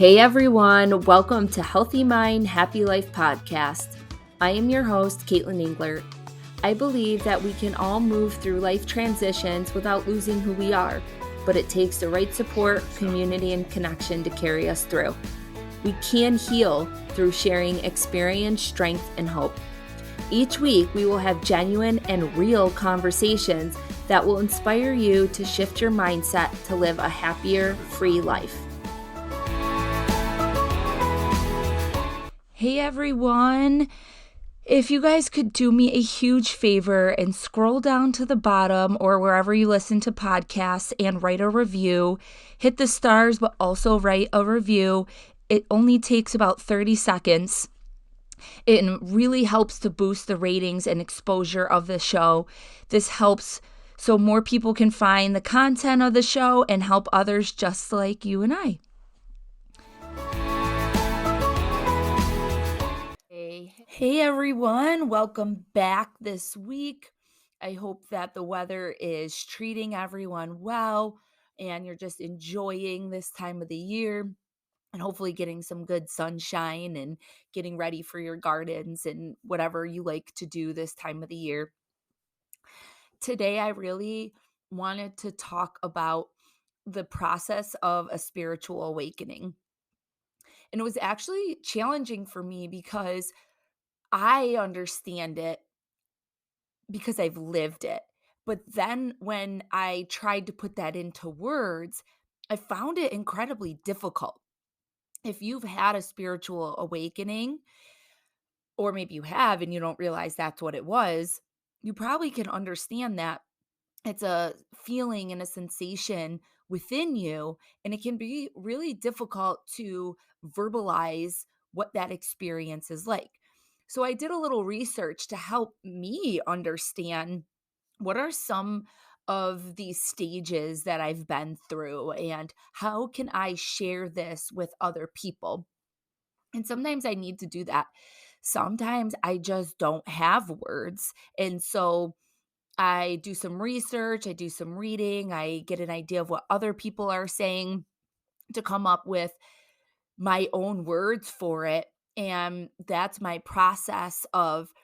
Hey everyone, welcome to Healthy Mind, Happy Life podcast. I am your host, Caitlin Englert. I believe that we can all move through life transitions without losing who we are, but it takes the right support, community, and connection to carry us through. We can heal through sharing experience, strength, and hope. Each week, we will have genuine and real conversations that will inspire you to shift your mindset to live a happier, free life. Hey everyone, if you guys could do me a huge favor and scroll down to the bottom or wherever you listen to podcasts and write a review, hit the stars but also write a review. It only takes about 30 seconds. It really helps to boost the ratings and exposure of the show. This helps so more people can find the content of the show and help others just like you and I. Hey everyone, welcome back this week. I hope that the weather is treating everyone well and you're just enjoying this time of the year and hopefully getting some good sunshine and getting ready for your gardens and whatever you like to do this time of the year. Today, I really wanted to talk about the process of a spiritual awakening. And it was actually challenging for me because I understand it because I've lived it. But then when I tried to put that into words, I found it incredibly difficult. If you've had a spiritual awakening, or maybe you have and you don't realize that's what it was, you probably can understand that it's a feeling and a sensation within you, and it can be really difficult to verbalize what that experience is like. So I did a little research to help me understand what are some of these stages that I've been through and how can I share this with other people. And sometimes I need to do that. Sometimes I just don't have words. And so I do some research, I do some reading, I get an idea of what other people are saying to come up with my own words for it. And that's my process of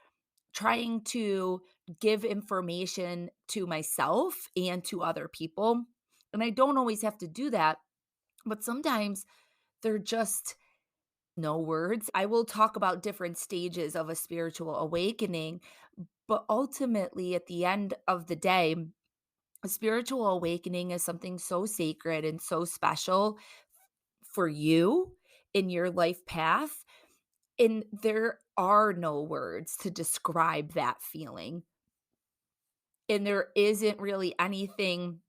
trying to give information to myself and to other people. And I don't always have to do that, but sometimes they're just no words. I will talk about different stages of a spiritual awakening, but ultimately, at the end of the day, a spiritual awakening is something so sacred and so special for you in your life path. And there are no words to describe that feeling. And there isn't really anything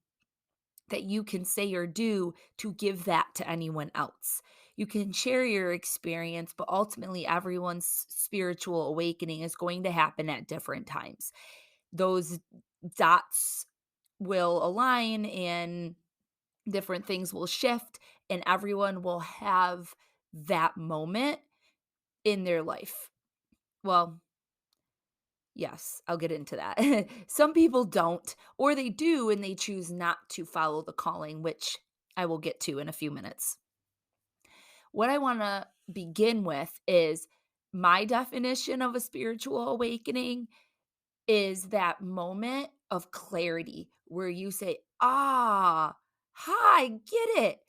that you can say or do to give that to anyone else. You can share your experience, but ultimately, everyone's spiritual awakening is going to happen at different times. Those dots will align and different things will shift, and everyone will have that moment in their life. Well, yes, I'll get into that. Some people don't, or they do and they choose not to follow the calling, which I will get to in a few minutes. What I want to begin with is my definition of a spiritual awakening is that moment of clarity where you say, hi, get it.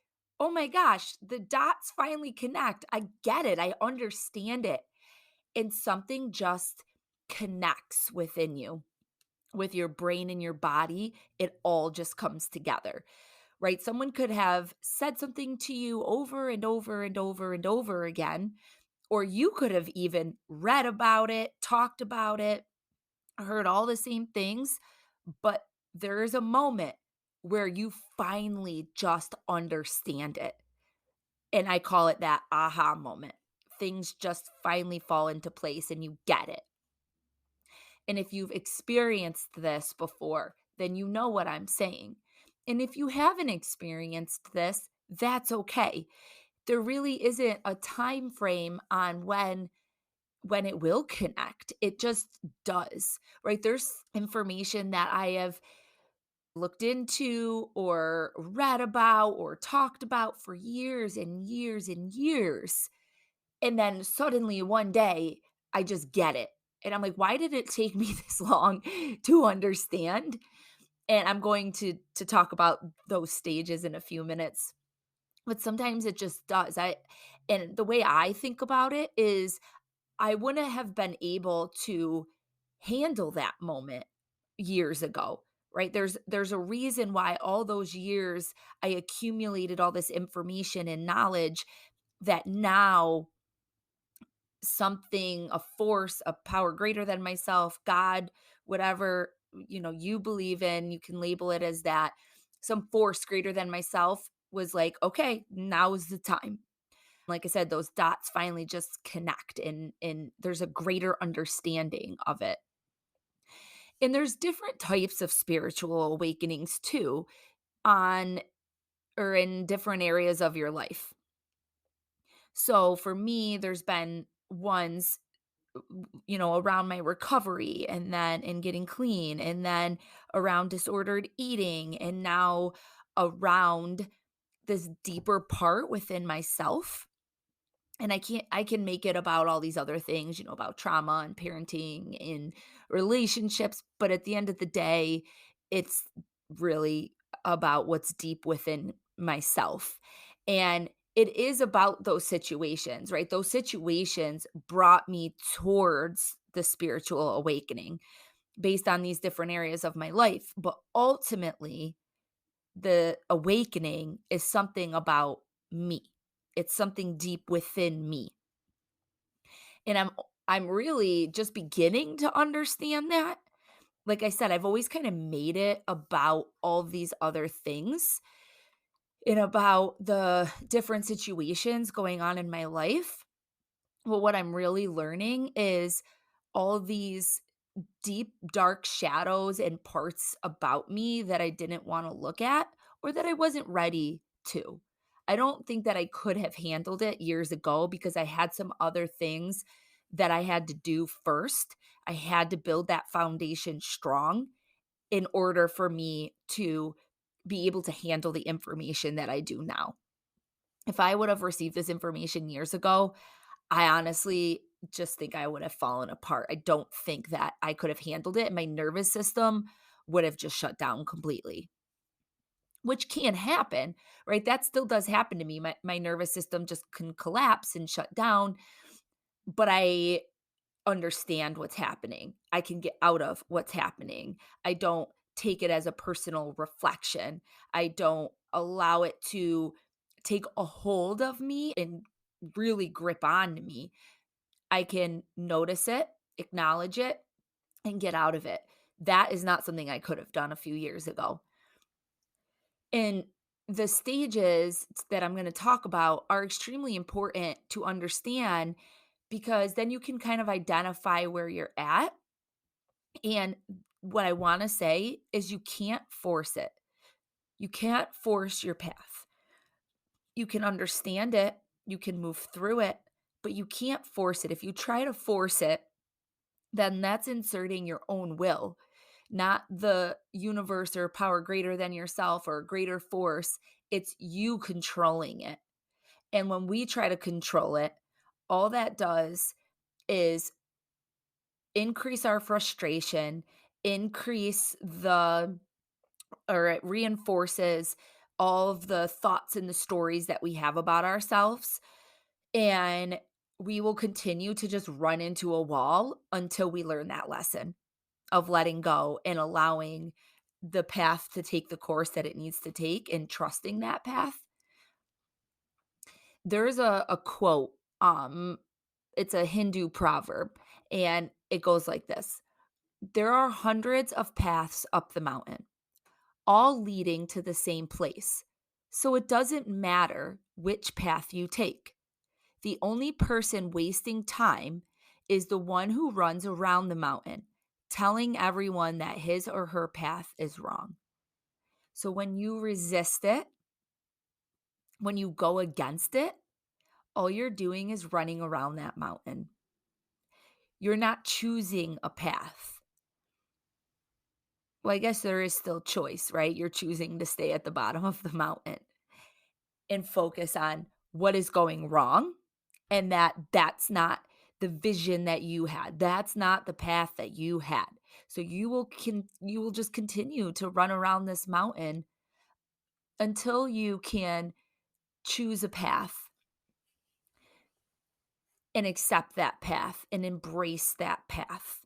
Oh my gosh, the dots finally connect. I get it. I understand it. And something just connects within you, with your brain and your body. It all just comes together, right? Someone could have said something to you over and over and over and over again, or you could have even read about it, talked about it, heard all the same things, but there is a moment where you finally just understand it. And I call it that aha moment. Things just finally fall into place and you get it. And if you've experienced this before, then you know what I'm saying. And if you haven't experienced this, that's okay. There really isn't a time frame on when it will connect. It just does, right? There's information that I have looked into or read about or talked about for years and years and years. And then suddenly one day I just get it. And I'm like, why did it take me this long to understand? And I'm going to talk about those stages in a few minutes. But sometimes it just does. And the way I think about it is I wouldn't have been able to handle that moment years ago, right? There's a reason why all those years I accumulated all this information and knowledge that now something, a force, a power greater than myself, God, whatever, you believe in, you can label it as that. Some force greater than myself was like, okay, now is the time. Like I said, those dots finally just connect and there's a greater understanding of it. And there's different types of spiritual awakenings too on or in different areas of your life. So for me, there's been ones around my recovery and then in getting clean and then around disordered eating and now around this deeper part within myself. And I can make it about all these other things, about trauma and parenting and relationships, but at the end of the day, it's really about what's deep within myself. And it is about those situations, right? Those situations brought me towards the spiritual awakening based on these different areas of my life. But ultimately, the awakening is something about me. It's something deep within me. And I'm really just beginning to understand that. Like I said, I've always kind of made it about all these other things and about the different situations going on in my life. Well, what I'm really learning is all these deep, dark shadows and parts about me that I didn't want to look at or that I wasn't ready to. I don't think that I could have handled it years ago because I had some other things that I had to do first. I had to build that foundation strong in order for me to be able to handle the information that I do now. If I would have received this information years ago, I honestly just think I would have fallen apart. I don't think that I could have handled it. My nervous system would have just shut down completely, which can happen, right? That still does happen to me. My nervous system just can collapse and shut down, but I understand what's happening. I can get out of what's happening. I don't take it as a personal reflection. I don't allow it to take a hold of me and really grip on me. I can notice it, acknowledge it, and get out of it. That is not something I could have done a few years ago. And the stages that I'm going to talk about are extremely important to understand because then you can kind of identify where you're at. And what I want to say is you can't force it. You can't force your path. You can understand it, you can move through it, but you can't force it. If you try to force it, then that's inserting your own will, not the universe or power greater than yourself or a greater force. It's you controlling it. And when we try to control it, all that does is increase our frustration, increase the, or it reinforces all of the thoughts and the stories that we have about ourselves. And we will continue to just run into a wall until we learn that lesson of letting go and allowing the path to take the course that it needs to take and trusting that path. There's a quote, it's a Hindu proverb, and it goes like this: there are hundreds of paths up the mountain, all leading to the same place. So it doesn't matter which path you take. The only person wasting time is the one who runs around the mountain, telling everyone that his or her path is wrong. So when you resist it, when you go against it, all you're doing is running around that mountain. You're not choosing a path. well, I guess there is still choice, right? You're choosing to stay at the bottom of the mountain and focus on what is going wrong and that's not the vision that you had. That's not the path that you had. So you will just continue to run around this mountain until you can choose a path and accept that path and embrace that path.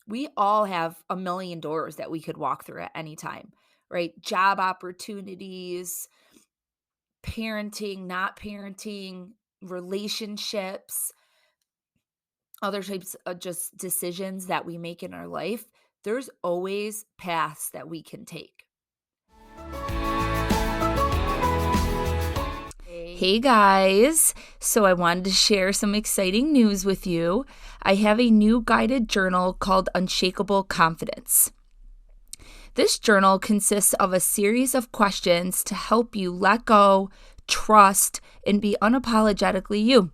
We all have a million doors that we could walk through at any time, right? Job opportunities, parenting, not parenting, relationships, other types of just decisions that we make in our life. There's always paths that we can take. Hey guys, so I wanted to share some exciting news with you. I have a new guided journal called Unshakable Confidence. This journal consists of a series of questions to help you let go, trust, and be unapologetically you.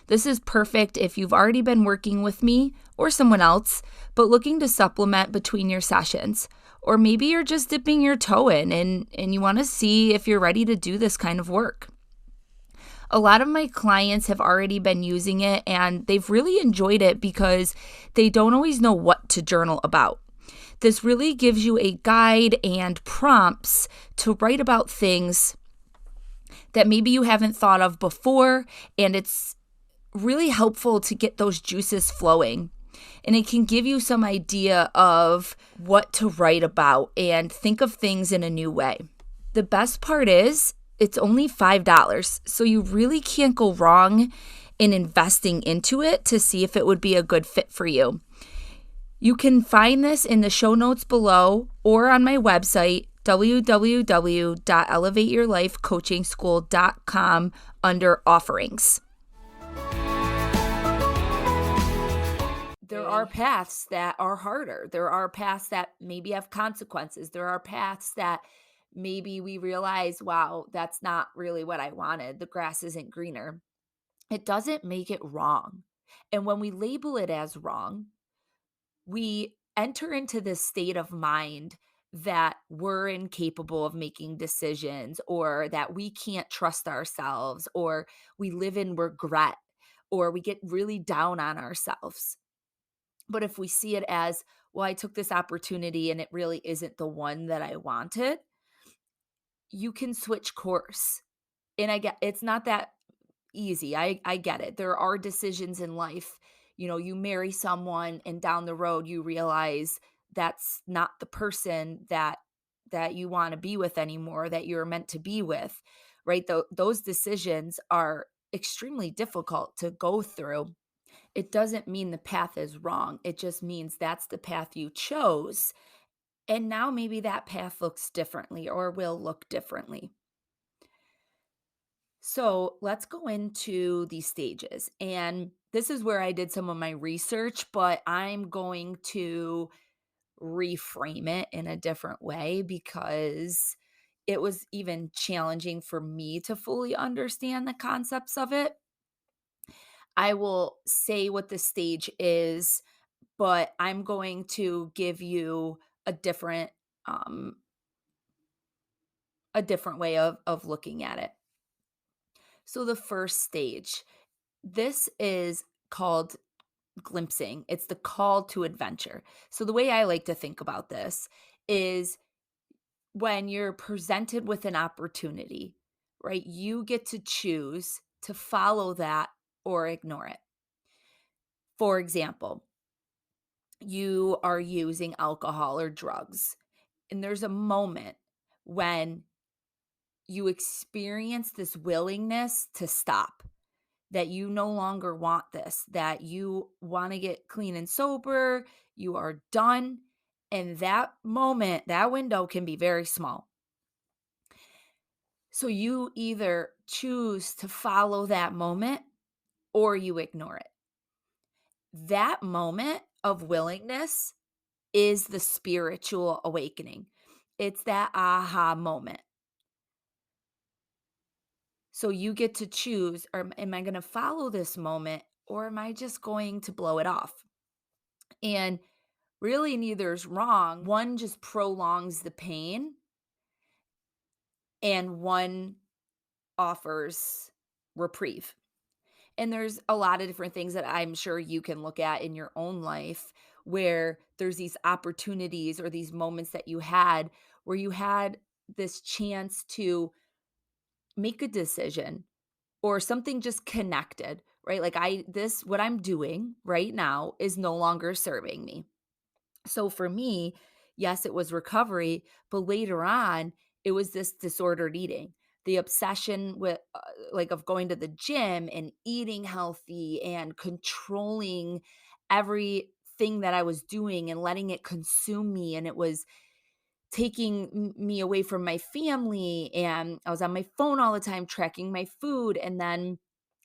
This is perfect if you've already been working with me or someone else, but looking to supplement between your sessions. Or maybe you're just dipping your toe in and you want to see if you're ready to do this kind of work. A lot of my clients have already been using it and they've really enjoyed it because they don't always know what to journal about. This really gives you a guide and prompts to write about things that maybe you haven't thought of before, and it's really helpful to get those juices flowing. And it can give you some idea of what to write about and think of things in a new way. The best part is it's only $5, so you really can't go wrong in investing into it to see if it would be a good fit for you. You can find this in the show notes below or on my website, www.elevateyourlifecoachingschool.com, under offerings. There are paths that are harder. There are paths that maybe have consequences. There are paths that maybe we realize, wow, that's not really what I wanted. The grass isn't greener. It doesn't make it wrong. And when we label it as wrong, we enter into this state of mind that we're incapable of making decisions, or that we can't trust ourselves, or we live in regret, or we get really down on ourselves. But if we see it as, well, I took this opportunity and it really isn't the one that I wanted, you can switch course. And I get it's not that easy. I get it. There are decisions in life. You know, you marry someone and down the road you realize that's not the person that you want to be with anymore, that you're meant to be with, right? Those decisions are extremely difficult to go through. It doesn't mean the path is wrong. It just means that's the path you chose. And now maybe that path looks differently or will look differently. So let's go into these stages. And this is where I did some of my research, but I'm going to reframe it in a different way because it was even challenging for me to fully understand the concepts of it. I will say what the stage is, but I'm going to give you a different um a different way of looking at it. So the first stage, this is called glimpsing. It's the call to adventure. So the way I like to think about this is when you're presented with an opportunity, right? You get to choose to follow that or ignore it. For example, you are using alcohol or drugs, and there's a moment when you experience this willingness to stop, that you no longer want this, that you want to get clean and sober, you are done. And that moment, that window can be very small. So you either choose to follow that moment or you ignore it. That moment of willingness is the spiritual awakening. It's that aha moment. So you get to choose, or am I going to follow this moment or am I just going to blow it off? And Really, neither is wrong. One just prolongs the pain, and one offers reprieve. And there's a lot of different things that I'm sure you can look at in your own life where there's these opportunities or these moments that you had where you had this chance to make a decision or something just connected, right? Like what I'm doing right now is no longer serving me. So for me, yes, it was recovery, but later on, it was this disordered eating. The obsession with like of going to the gym and eating healthy and controlling everything that I was doing and letting it consume me, and it was taking me away from my family, and I was on my phone all the time tracking my food, and then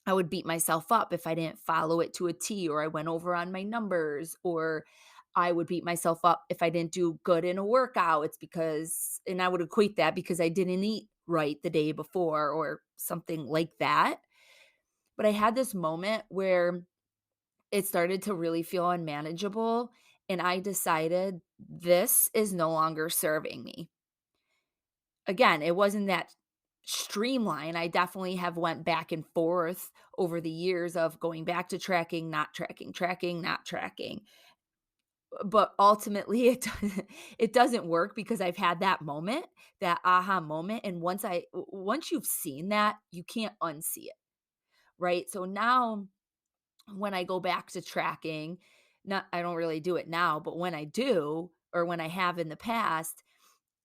I would beat myself up if I didn't follow it to a T, or I went over on my numbers, or I would beat myself up if I didn't do good in a workout. It's because, and I would equate that because I didn't eat right the day before or something like that. But I had this moment where it started to really feel unmanageable. And I decided this is no longer serving me. Again, it wasn't that streamline. I definitely have went back and forth over the years of going back to tracking, not tracking, tracking, not tracking. But ultimately it doesn't work because I've had that moment, that aha moment, and once you've seen that, you can't unsee it, right? So now when I go back to tracking, not I don't really do it now, but when I do, or when I have in the past,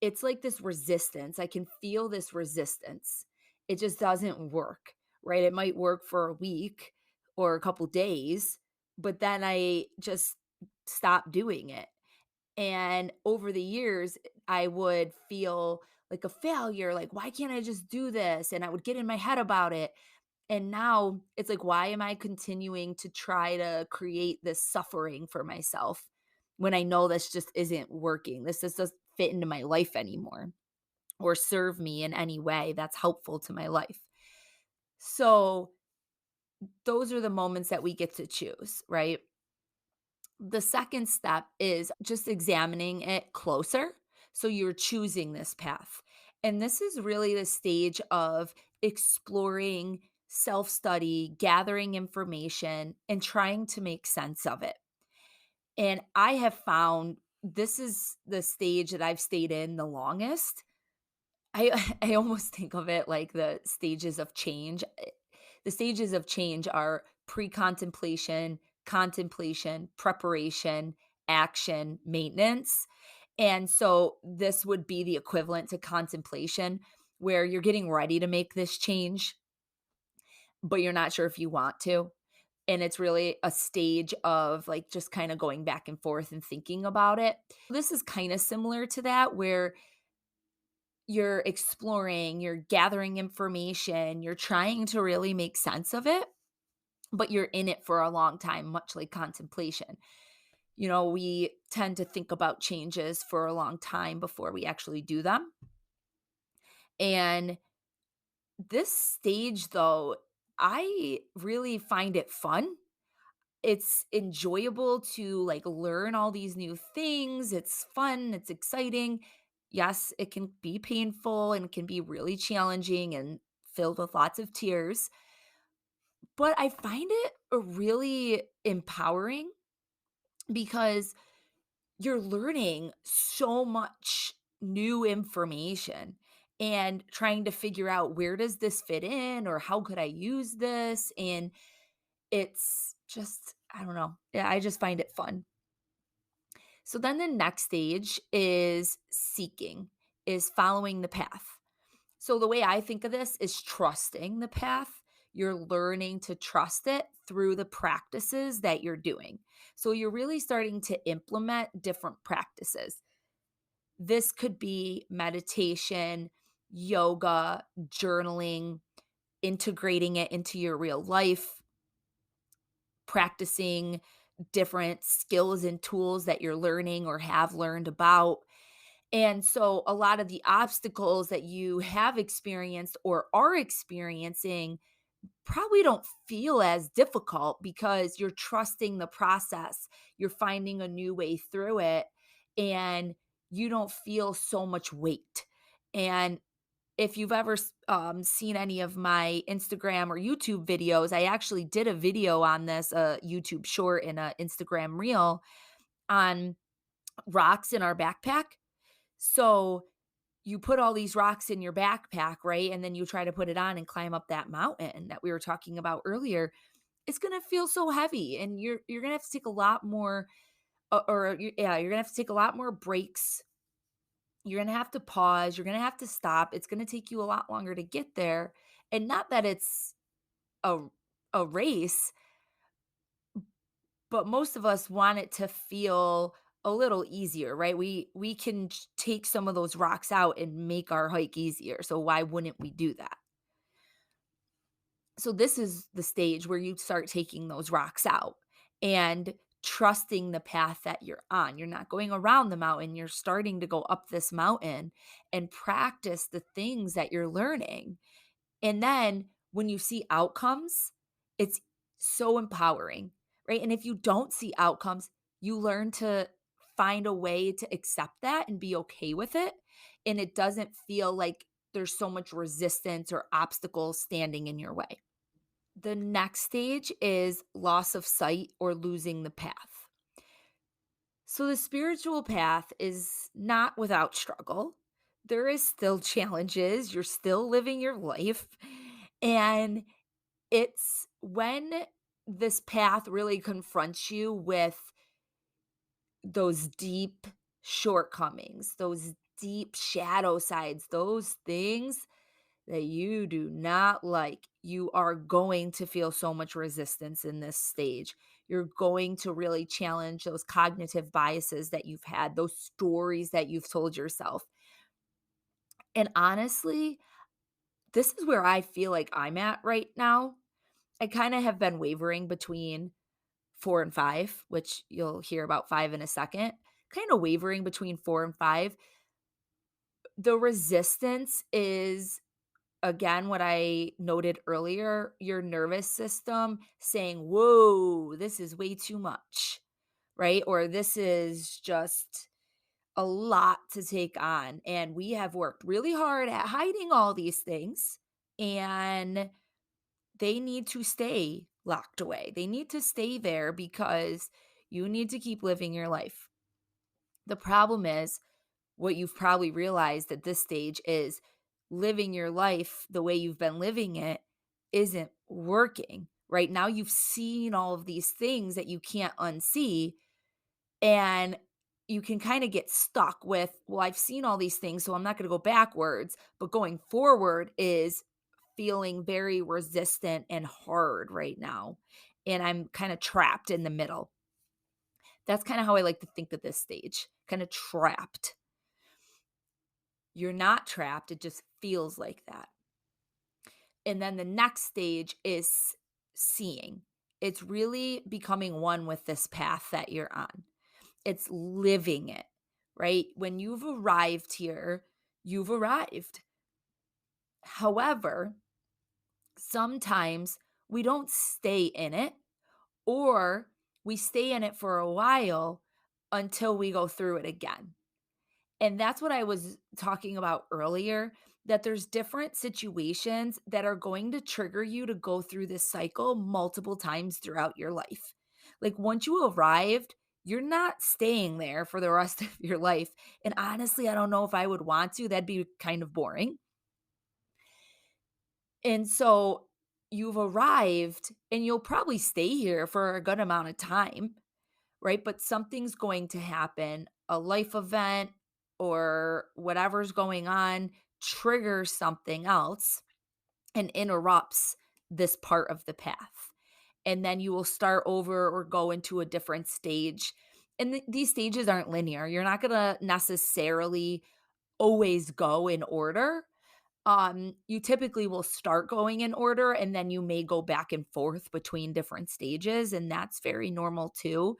it's like this resistance. I can feel this resistance. It just doesn't work, right? It might work for a week or a couple days, but then I just stop doing it. And over the years, I would feel like a failure, like, why can't I just do this? And I would get in my head about it. And now it's like, why am I continuing to try to create this suffering for myself when I know this just isn't working? This just doesn't fit into my life anymore or serve me in any way that's helpful to my life. So those are the moments that we get to choose, right? The second step is just examining it closer. So you're choosing this path. And this is really the stage of exploring self study, gathering information, and trying to make sense of it. And I have found this is the stage that I've stayed in the longest. I almost think of it like the stages of change. The stages of change are pre-contemplation, contemplation, preparation, action, maintenance. And so this would be the equivalent to contemplation, where you're getting ready to make this change, but you're not sure if you want to. And it's really a stage of like just kind of going back and forth and thinking about it. This is kind of similar to that, where you're exploring, you're gathering information, you're trying to really make sense of it, but you're in it for a long time, much like contemplation. You know, we tend to think about changes for a long time before we actually do them. And this stage, though, I really find it fun. It's enjoyable to like learn all these new things. It's fun, it's exciting. Yes, it can be painful and can be really challenging and filled with lots of tears, but I find it really empowering because you're learning so much new information and trying to figure out, where does this fit in, or how could I use this? And it's just, I don't know. Yeah, I just find it fun. So then the next stage is seeking, is following the path. So the way I think of this is trusting the path. You're learning to trust it through the practices that you're doing. So you're really starting to implement different practices. This could be meditation, yoga, journaling, integrating it into your real life, practicing different skills and tools that you're learning or have learned about. And so a lot of the obstacles that you have experienced or are experiencing, probably don't feel as difficult because you're trusting the process. You're finding a new way through it and you don't feel so much weight. And if you've ever seen any of my Instagram or YouTube videos, I actually did a video on this, a YouTube short and a Instagram reel on rocks in our backpack. So you put all these rocks in your backpack, right? And then you try to put it on and climb up that mountain that we were talking about earlier. It's going to feel so heavy and you're going to have to take a lot more you're going to have to take a lot more breaks. You're going to have to pause, you're going to have to stop. It's going to take you a lot longer to get there. And not that it's a a race, but most of us want it to feel a little easier, right? We can take some of those rocks out and make our hike easier. So why wouldn't we do that? So this is the stage where you start taking those rocks out and trusting the path that you're on. You're not going around the mountain, you're starting to go up this mountain and practice the things that you're learning. And then when you see outcomes, it's so empowering, right? And if you don't see outcomes, you learn to find a way to accept that and be okay with it. And it doesn't feel like there's so much resistance or obstacles standing in your way. The next stage is loss of sight or losing the path. So the spiritual path is not without struggle. There is still challenges. You're still living your life. And it's when this path really confronts you with those deep shortcomings, those deep shadow sides, those things that you do not like, you are going to feel so much resistance in this stage. You're going to really challenge those cognitive biases that you've had, those stories that you've told yourself. And honestly, this is where I feel like I'm at right now. I kind of have been wavering between 4 and 5, which you'll hear about 5 in a second. Kind of wavering between 4 and 5. The resistance is, again, what I noted earlier, your nervous system saying, "Whoa, this is way too much," right? Or this is just a lot to take on. And we have worked really hard at hiding all these things, and they need to stay locked away. They need to stay there because you need to keep living your life. The problem is, what you've probably realized at this stage is living your life the way you've been living it isn't working. Right now, you've seen all of these things that you can't unsee, and you can kind of get stuck with, well, I've seen all these things, so I'm not going to go backwards. But going forward is feeling very resistant and hard right now. And I'm kind of trapped in the middle. That's kind of how I like to think of this stage, kind of trapped. You're not trapped, it just feels like that. And then the next stage is seeing. It's really becoming one with this path that you're on. It's living it, right? When you've arrived here, you've arrived. However, sometimes we don't stay in it, or we stay in it for a while until we go through it again. And that's what I was talking about earlier, that there's different situations that are going to trigger you to go through this cycle multiple times throughout your life. Like once you arrived, you're not staying there for the rest of your life. And honestly, I don't know if I would want to. That'd be kind of boring. And so you've arrived and you'll probably stay here for a good amount of time, right? But something's going to happen, a life event or whatever's going on triggers something else and interrupts this part of the path. And then you will start over or go into a different stage. And these stages aren't linear. You're not going to necessarily always go in order. You typically will start going in order and then you may go back and forth between different stages, and that's very normal too.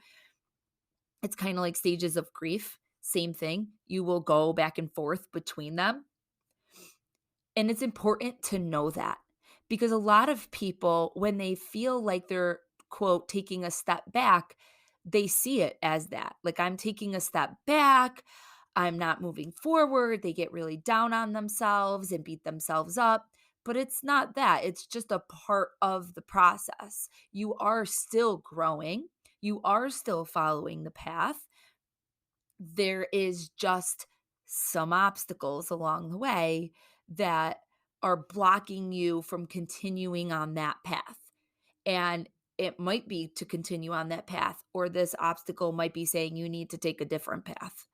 It's kind of like stages of grief, same thing. You will go back and forth between them. And it's important to know that Because a lot of people, when they feel like they're, quote, taking a step back, they see it as that. Like, I'm taking a step back. I'm not moving forward. They get really down on themselves and beat themselves up. But it's not that. It's just a part of the process. You are still growing, you are still following the path. There is just some obstacles along the way that are blocking you from continuing on that path. And it might be to continue on that path, or this obstacle might be saying you need to take a different path.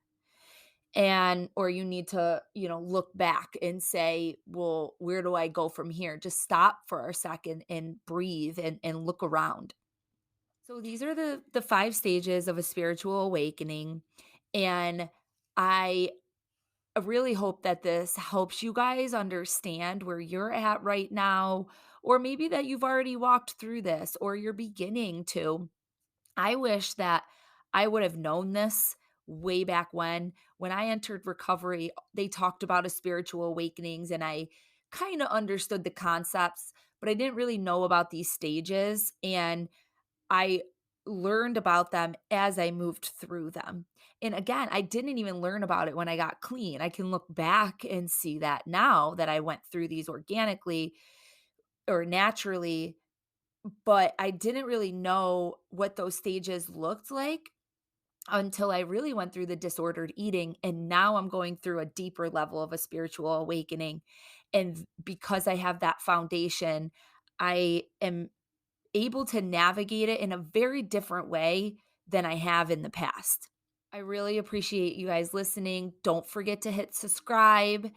And, or you need to, look back and say, well, where do I go from here? Just stop for a second and breathe and look around. So these are the 5 stages of a spiritual awakening, and I really hope that this helps you guys understand where you're at right now, or maybe that you've already walked through this or you're beginning to. I wish that I would have known this way back when I entered recovery. They talked about a spiritual awakenings, and I kind of understood the concepts, but I didn't really know about these stages, and I learned about them as I moved through them. And again, I didn't even learn about it when I got clean. I can look back and see that now that I went through these organically or naturally, but I didn't really know what those stages looked like until I really went through the disordered eating. And now I'm going through a deeper level of a spiritual awakening. And because I have that foundation, I am able to navigate it in a very different way than I have in the past. I really appreciate you guys listening. Don't forget to hit subscribe